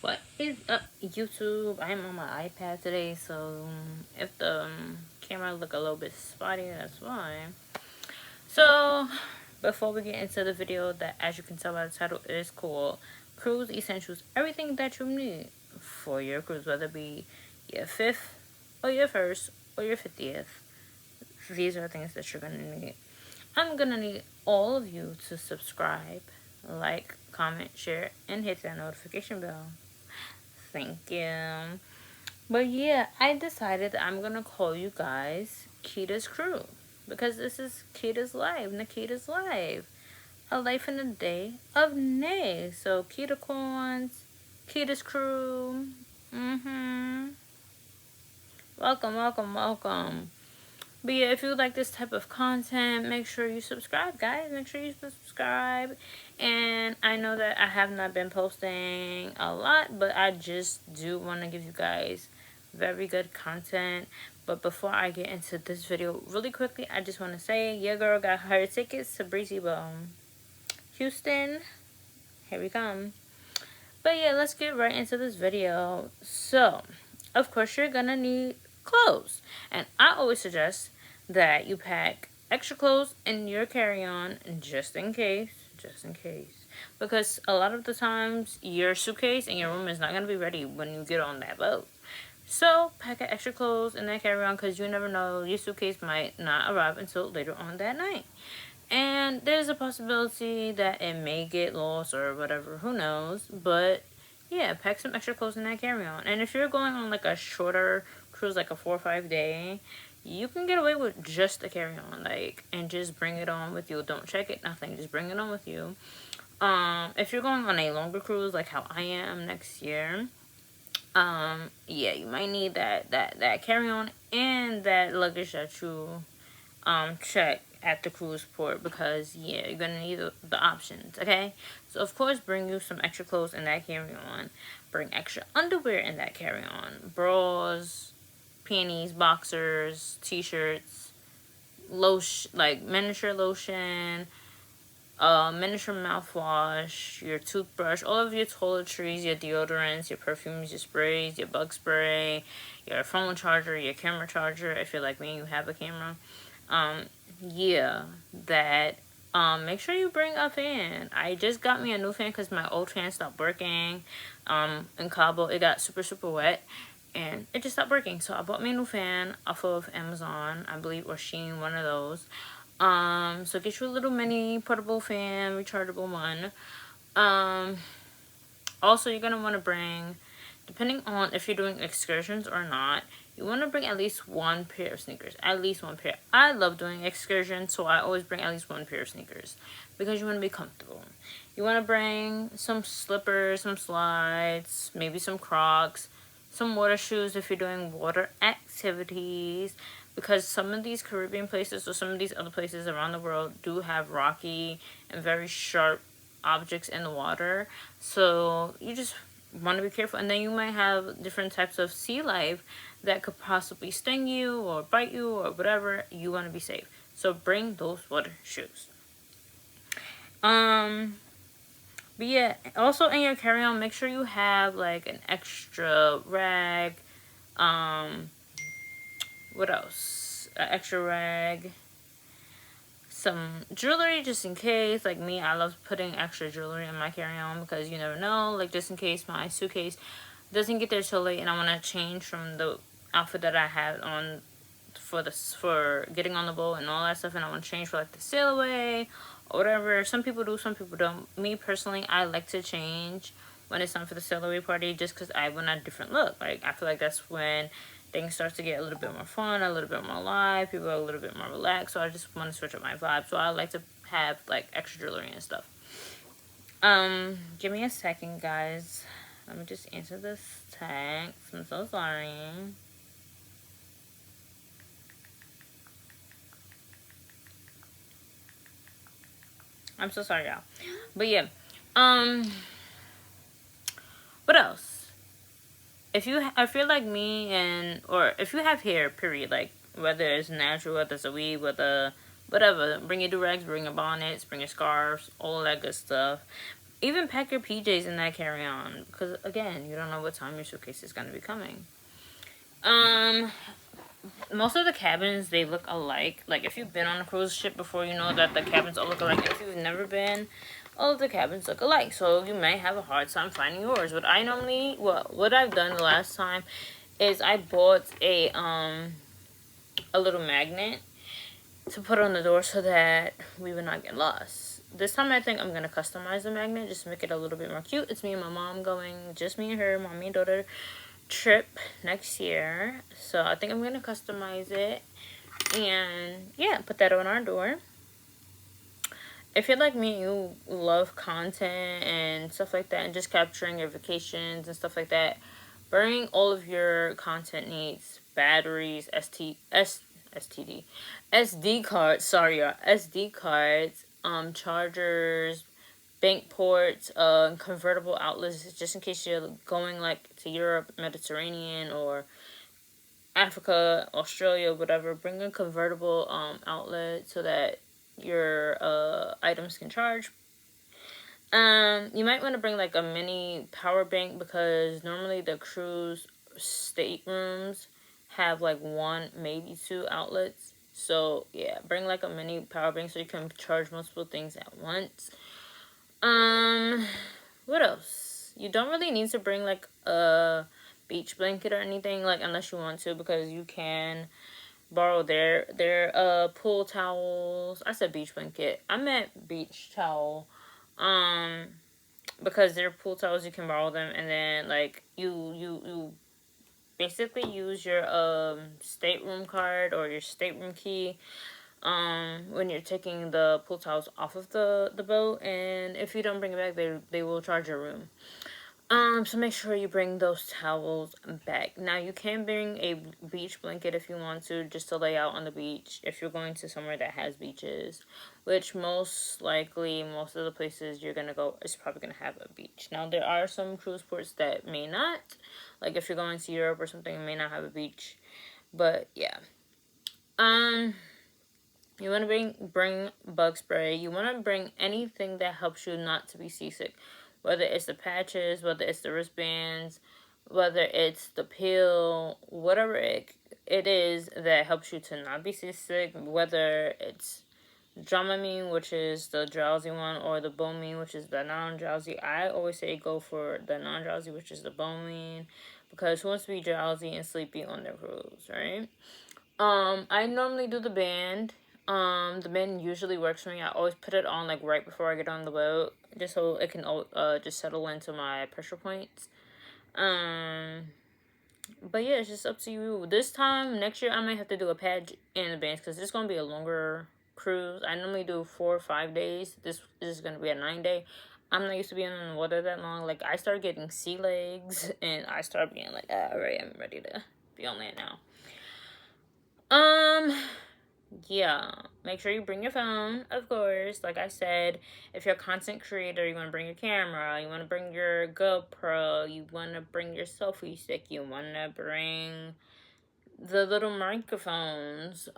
What is up, YouTube? I'm on my iPad today, so if the camera look a little bit spotty, that's why. So, before we get into the video, that as you can tell by the title is called Cruise Essentials, everything that you need for your cruise, whether it be your 5th or your 1st or your 50th. These are things that you're gonna need. I'm gonna need all of you to subscribe, like, comment, share, and hit that notification bell. Thank you. But yeah, I decided that I'm gonna call you guys Kita's Crew because this is Kita's life, Nikita's life, a life in a day of Nay. So Kita Corns, Kita's Crew. Welcome, welcome, welcome. But yeah, if you like this type of content, make sure you subscribe, guys. Make sure you subscribe. And I know that I have not been posting a lot, but I just do want to give you guys very good content. But before I get into this video, really quickly, I just want to say, your girl got her tickets to Breezy Bowl, Houston. Here we come. But yeah, let's get right into this video. So, of course, you're gonna need clothes. And I always suggest that you pack extra clothes in your carry-on just in case. Because a lot of the times, your suitcase and your room is not gonna be ready when you get on that boat. So, pack extra clothes in that carry-on because you never know, your suitcase might not arrive until later on that night. And there's a possibility that it may get lost or whatever, who knows. But yeah, pack some extra clothes in that carry-on. And if you're going on like a shorter cruise, like a 4 or 5 day, you can get away with just a carry-on, like, and just bring it on with you. Don't check it, nothing, just bring it on with you. If you're going on a longer cruise like how I am next year, yeah, you might need that carry-on and that luggage that you check at the cruise port, because yeah, you're gonna need the options. Okay, so of course, bring you some extra clothes in that carry-on. Bring extra underwear in that carry-on: bras, panties, boxers, t-shirts, lotion, like miniature lotion, miniature mouthwash, your toothbrush, all of your toiletries, your deodorants, your perfumes, your sprays, your bug spray, your phone charger, your camera charger, if you're like me, you have a camera. Yeah, that. Make sure you bring a fan. I just got me a new fan because my old fan stopped working. In Cabo, it got super wet, and it just stopped working. So I bought me a new fan off of Amazon, I believe, or Shein, one of those. So get you a little mini portable fan, rechargeable one. Also, you're gonna want to bring, depending on if you're doing excursions or not, you want to bring at least one pair of sneakers. At least one pair. I love doing excursions, so I always bring at least one pair of sneakers because you want to be comfortable. You want to bring some slippers, some slides, maybe some Crocs, some water shoes if you're doing water activities, because some of these Caribbean places or some of these other places around the world do have rocky and very sharp objects in the water. So you just want to be careful, and then you might have different types of sea life that could possibly sting you or bite you or whatever. You want to be safe, so bring those water shoes. But yeah, also in your carry-on, make sure you have like an extra rag. What else? An extra rag, some jewelry just in case. Like me, I love putting extra jewelry in my carry-on because you never know, like, just in case my suitcase doesn't get there till late and I want to change from the outfit that I had on for getting on the boat and all that stuff, and I want to change for like the sail away or whatever. Some people do, some people don't. Me personally, I like to change when it's time for the sail away party just because I want a different look. Like, I feel like that's when things start to get a little bit more fun, a little bit more live, people are a little bit more relaxed, so I just want to switch up my vibe. So I like to have like extra jewelry and stuff. Give me a second, guys. Let me just answer this text. I'm so sorry. I'm so sorry, y'all. But yeah, what else? If you're like me, and or if you have hair, period, like whether it's natural, whether it's a weave, whether whatever, bring your do-rags, bring your bonnets, bring your scarves, all that good stuff. Even pack your PJs in that carry-on, because again, you don't know what time your suitcase is going to be coming. Most of the cabins, they look alike. Like, if you've been on a cruise ship before, you know that the cabins all look alike. If you've never been, all of the cabins look alike, so you may have a hard time finding yours. What I've done the last time is I bought a little magnet to put on the door so that we would not get lost. This time I think I'm going to customize the magnet just to make it a little bit more cute. It's me and my mom going, just me and her, mommy and daughter trip next year. So I think I'm going to customize it and yeah, put that on our door. If you're like me, you love content and stuff like that and just capturing your vacations and stuff like that, bring all of your content needs, batteries, SD cards, SD cards, chargers, bank ports, convertible outlets, just in case you're going like to Europe, Mediterranean, or Africa, Australia, whatever. Bring a convertible outlet so that your items can charge. You might want to bring like a mini power bank, because normally the cruise staterooms have like one, maybe two outlets. So yeah, bring like a mini power bank so you can charge multiple things at once. What else? You don't really need to bring like a beach blanket or anything, like, unless you want to, because you can borrow their pool towels. I said beach blanket. I meant beach towel. Because they're pool towels, you can borrow them, and then like you basically use your stateroom card or your stateroom key when you're taking the pool towels off of the boat, and if you don't bring it back, they will charge your room. So make sure you bring those towels back. Now, you can bring a beach blanket if you want to, just to lay out on the beach if you're going to somewhere that has beaches, which most likely, most of the places you're going to go is probably going to have a beach. Now, there are some cruise ports that may not. Like, if you're going to Europe or something, it may not have a beach. But, yeah. You want to bring bug spray. You want to bring anything that helps you not to be seasick. Whether it's the patches, whether it's the wristbands, whether it's the pill, whatever it is that helps you to not be seasick, whether it's Dramamine, which is the drowsy one, or the Bomine, which is the non-drowsy. I always say go for the non-drowsy, which is the Bomine, because who wants to be drowsy and sleepy on their cruise, right? I normally do the band. The band usually works for me. I always put it on like right before I get on the boat, just so it can just settle into my pressure points. But yeah, it's just up to you. This time next year, I might have to do a pad and the bands, because it's gonna be a longer cruise. I normally do 4 or 5 days. This is gonna be a 9-day. I'm not used to being in the water that long. Like, I started getting sea legs, and I started being like, all right, I'm ready to be on land now. Yeah, make sure you bring your phone, of course. Like I said, if you're a content creator, you want to bring your camera, you want to bring your GoPro, you want to bring your selfie stick, you want to bring the little microphones.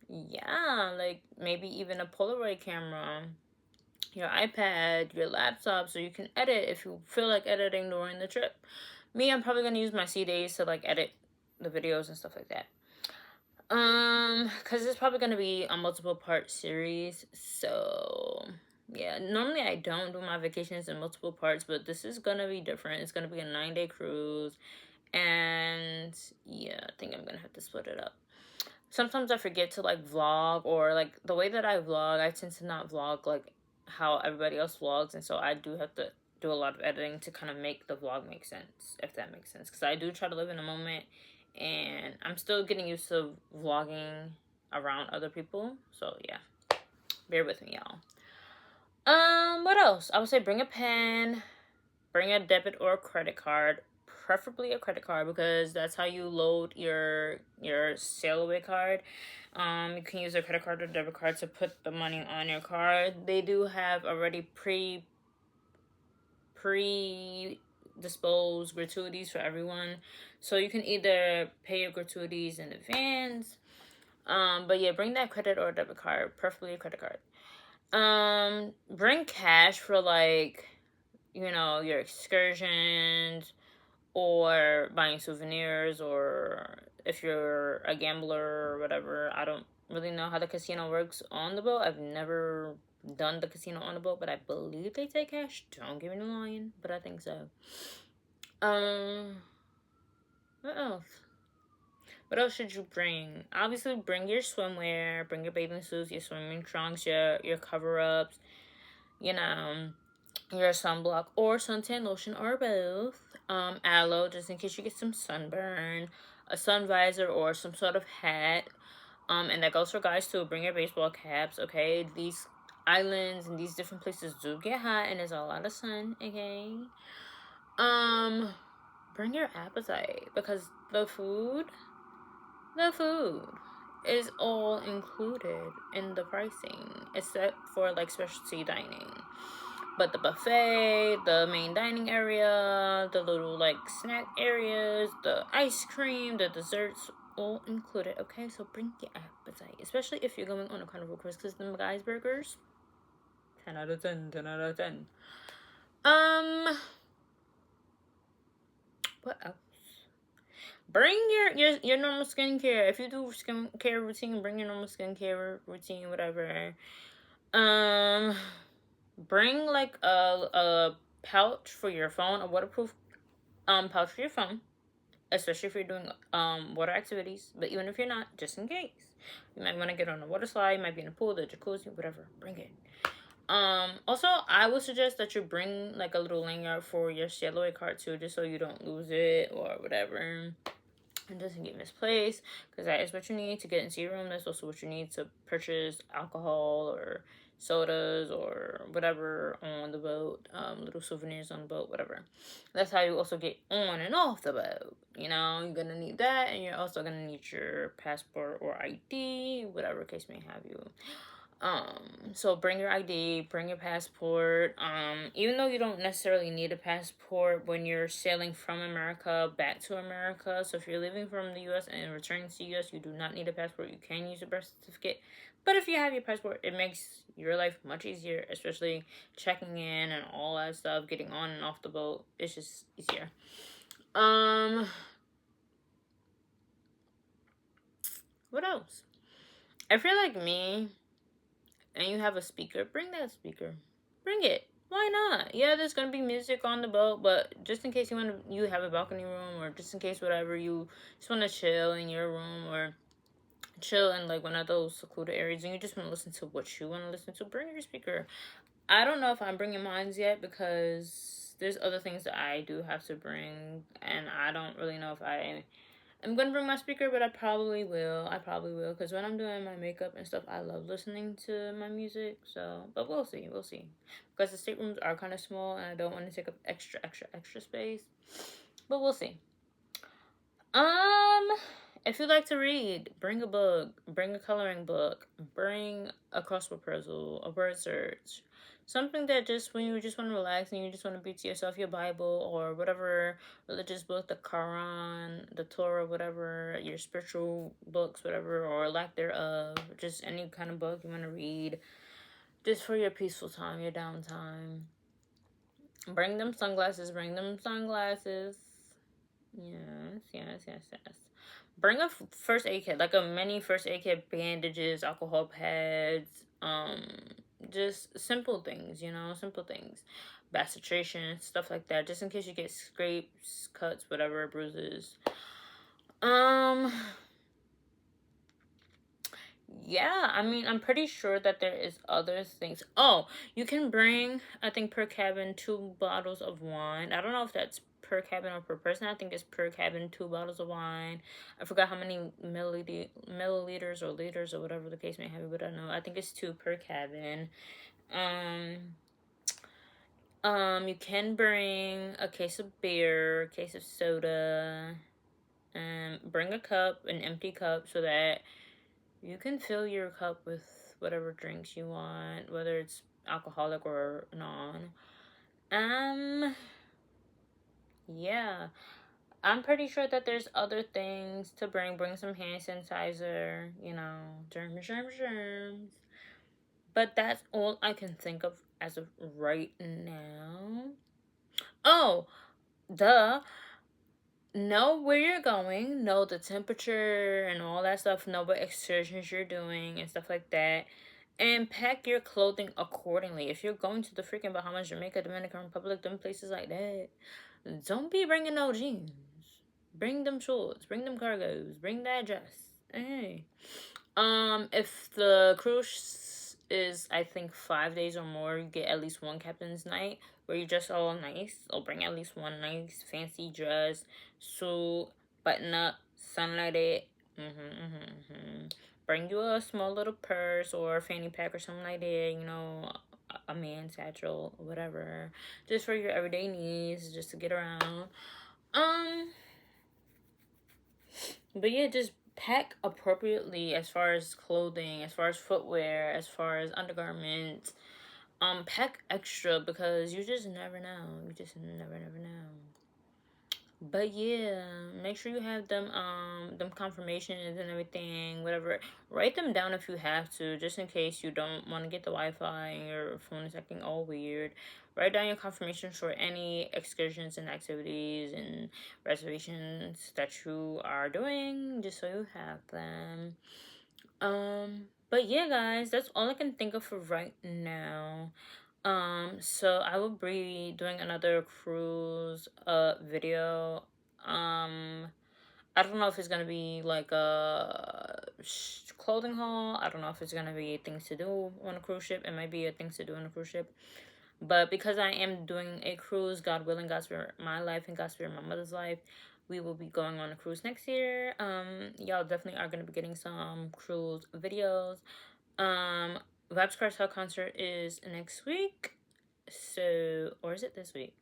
Yeah, like maybe even a Polaroid camera, your iPad, your laptop, so you can edit if you feel like editing during the trip. Me, I'm probably gonna use my C days to like edit the videos and stuff like that. Because it's probably gonna be a multiple part series, so yeah. Normally I don't do my vacations in multiple parts, but this is gonna be different. It's gonna be a 9-day cruise, and yeah, I think I'm gonna have to split it up. Sometimes I forget to like vlog, or like the way that I vlog, I tend to not vlog like how everybody else vlogs, and so I do have to do a lot of editing to kind of make the vlog make sense, if that makes sense, because I do try to live in the moment, and I'm still getting used to vlogging around other people, so yeah, bear with me, y'all. What else? I would say bring a pen, bring a debit or a credit card, preferably a credit card, because that's how you load your sail away card. You can use a credit card or debit card to put the money on your card. They do have already pre disposed gratuities for everyone, so you can either pay your gratuities in advance. But yeah, bring that credit or debit card, preferably a credit card. Bring cash for like, your excursions or buying souvenirs, or if you're a gambler or whatever. I don't really know how the casino works on the boat. I've never done the casino on the boat, but I believe they take cash. Don't give me the line, but I think so. What else? What else should you bring? Obviously, bring your swimwear, bring your bathing suits, your swimming trunks, your cover ups, you know, your sunblock or suntan lotion or both. Aloe, just in case you get some sunburn, a sun visor or some sort of hat. And that goes for guys too. Bring your baseball caps, okay? These islands and these different places do get hot and there's a lot of sun, okay? Um, bring your appetite because the food is all included in the pricing except for like specialty dining. But the buffet, the main dining area, the little like snack areas, the ice cream, the desserts, all included. Okay, so bring your appetite, especially if you're going on a carnival cruise, because the guys burgers, 10 out of 10, 10 out of 10. What else? Bring your normal skincare. If you do skincare routine, bring your normal skincare routine, whatever. Bring like a pouch for your phone, a waterproof pouch for your phone, especially if you're doing water activities. But even if you're not, just in case, you might want to get on a water slide, you might be in a pool, the jacuzzi, whatever. Bring it. Also, I would suggest that you bring like a little lanyard for your celluloid card too, just so you don't lose it or whatever. It doesn't get misplaced, because that is what you need to get into your room. That's also what you need to purchase alcohol or sodas or whatever on the boat, little souvenirs on the boat, whatever. That's how you also get on and off the boat. You're gonna need that, and you're also gonna need your passport or ID, whatever case may have you. So bring your ID, bring your passport. Even though you don't necessarily need a passport when you're sailing from America back to America. So if you're leaving from the US and returning to the US, you do not need a passport. You can use a birth certificate. But if you have your passport, it makes your life much easier, especially checking in and all that stuff, getting on and off the boat. It's just easier. What else? I feel like me, and you have a speaker, bring that speaker. Bring it. Why not? Yeah, there's gonna be music on the boat, but just in case you have a balcony room, or just in case whatever, you just want to chill in your room or chill in like one of those secluded areas, and you just want to listen to what you want to listen to, bring your speaker. I don't know if I'm bringing mine yet, because there's other things that I do have to bring, and I don't really know if I'm gonna bring my speaker, but I probably will. Because when I'm doing my makeup and stuff, I love listening to my music. So, but we'll see. Because the staterooms are kind of small, and I don't want to take up extra space. But we'll see. If you like to read, bring a book, bring a coloring book, bring a crossword puzzle, a word search. Something that just when you just want to relax and you just want to be to yourself, your Bible or whatever religious book, the Quran, the Torah, whatever, your spiritual books, whatever, or lack thereof, just any kind of book you want to read, just for your peaceful time, your downtime. Bring them sunglasses. Yes. Bring a first aid kit, like a mini first aid kit, bandages, alcohol pads, just simple things, simple things. Bacitration, stuff like that, just in case you get scrapes, cuts, whatever, bruises. Yeah, I mean, I'm pretty sure that there is other things. Oh, you can bring, I think, per cabin 2 bottles of wine. I don't know if that's per cabin or per person. I think it's per cabin 2 bottles of wine. I forgot how many milliliters or liters or whatever the case may have, but I know. I think it's 2 per cabin. You can bring a case of beer, a case of soda, bring a cup, an empty cup, so that you can fill your cup with whatever drinks you want, whether it's alcoholic or non. Yeah. I'm pretty sure that there's other things to bring. Bring some hand sanitizer, germs. But that's all I can think of as of right now. Oh, duh. Know where you're going, know the temperature and all that stuff, know what excursions you're doing and stuff like that. And pack your clothing accordingly. If you're going to the freaking Bahamas, Jamaica, Dominican Republic, them places like that, don't be bringing no jeans. Bring them shorts, bring them cargos, bring that dress. Hey. If the cruise is, I think, 5 days or more, you get at least one captain's night where you dress all nice. I'll bring at least one nice fancy dress, suit, button up, sunlighted. Bring you a small little purse or a fanny pack or something like that. You know, a man satchel, whatever, just for your everyday needs, just to get around. But yeah, just pack appropriately as far as clothing, as far as footwear, as far as undergarments. Pack extra because you just never know. You just never know. But yeah, make sure you have them confirmations and everything, whatever. Write them down if you have to, just in case you don't want to get the Wi-Fi and your phone is acting all weird. Write down your confirmations for any excursions and activities and reservations that you are doing, just so you have them. But yeah, guys, that's all I can think of for right now. So I will be doing another cruise video. I don't know if it's gonna be like a clothing haul. I don't know if it's gonna be things to do on a cruise ship. It might be a things to do on a cruise ship. But because I am doing a cruise, God willing, God spare my life and God spare my mother's life, we will be going on a cruise next year. Y'all definitely are gonna be getting some cruise videos. Vibes Cartel concert is next week. So, or is it this week?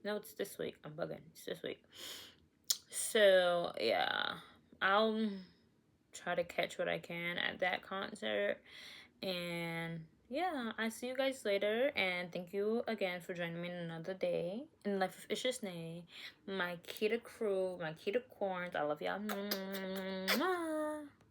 No, it's this week. I'm bugging. It's this week. So, yeah. I'll try to catch what I can at that concert. And yeah, I see you guys later. And thank you again for joining me in another day in Life of Ishisnay. My Kita crew, my Kita corns. I love y'all.